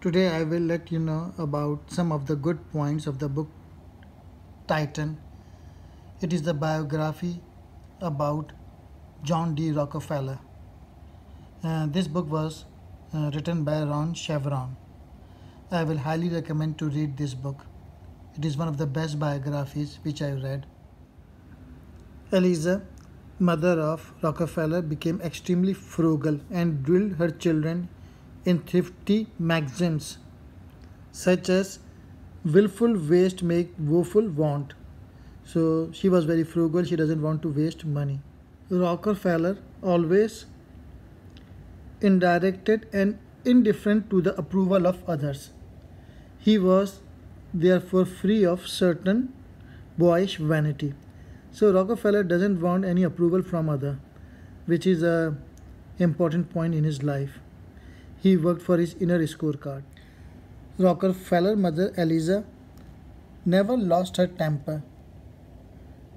Today I will let you know about some of the good points of the book Titan. It is the biography about John D. Rockefeller. This book was written by Ron Chevron. I will highly recommend to read this book. It is one of the best biographies which I read. Eliza, mother of Rockefeller, became extremely frugal and drilled her children in thrifty maxims such as willful waste make woeful want. So she was very frugal, she doesn't want to waste money. Rockefeller always indirected and indifferent to the approval of others. He was therefore free of certain boyish vanity. So Rockefeller doesn't want any approval from other, which is a important point in his life. He worked for his inner scorecard. Rockefeller's mother Eliza never lost her temper,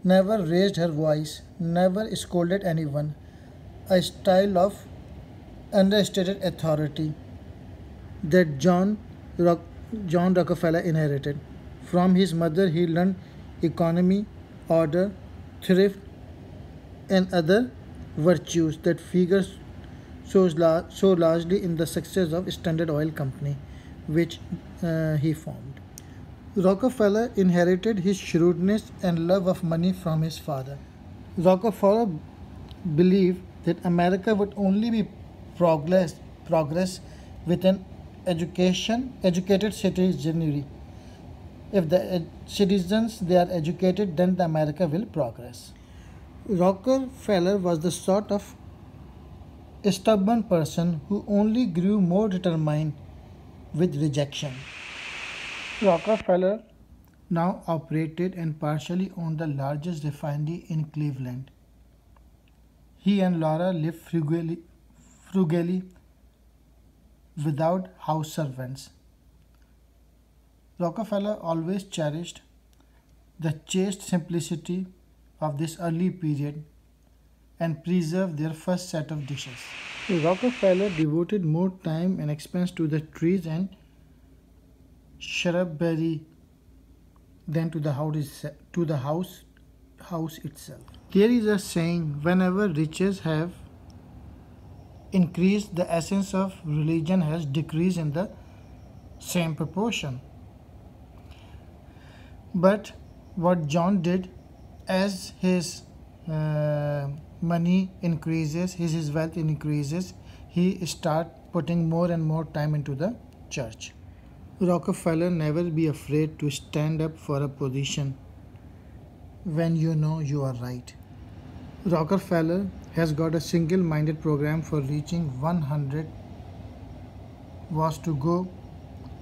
never raised her voice, never scolded anyone, a style of understated authority that John Rockefeller inherited. From his mother, he learned economy, order, thrift, and other virtues that figure so largely in the success of Standard Oil Company, which he formed. Rockefeller inherited his shrewdness and love of money from his father. Rockefeller believed that America would only be progress with an educated citizenry. If the citizens they are educated, then the America will progress. Rockefeller was the sort of stubborn person who only grew more determined with rejection. Rockefeller now operated and partially owned the largest refinery in Cleveland. He and Laura lived frugally without house servants. Rockefeller always cherished the chaste simplicity of this early period and preserved their first set of dishes. Rockefeller devoted more time and expense to the trees and shrubbery than to the house itself. There is a saying, whenever riches have increased, the essence of religion has decreased in the same proportion. But what John did, as his money increases, his wealth increases, he start putting more and more time into the church. Rockefeller never be afraid to stand up for a position when you know you are right. Rockefeller has got a single-minded program for reaching 100 was to go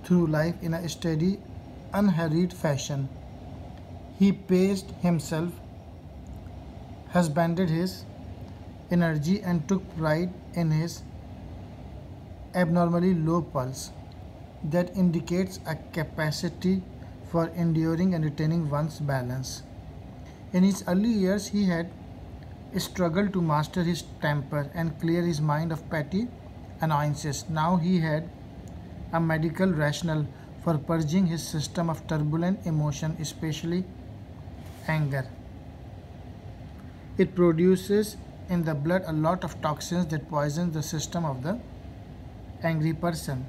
through life in a steady, unhurried fashion. He paced himself, husbanded his energy, and took pride in his abnormally low pulse that indicates a capacity for enduring and retaining one's balance. In his early years, he had struggled to master his temper and clear his mind of petty annoyances. Now he had a medical rationale for purging his system of turbulent emotion, especially anger. It produces in the blood a lot of toxins that poison the system of the angry person.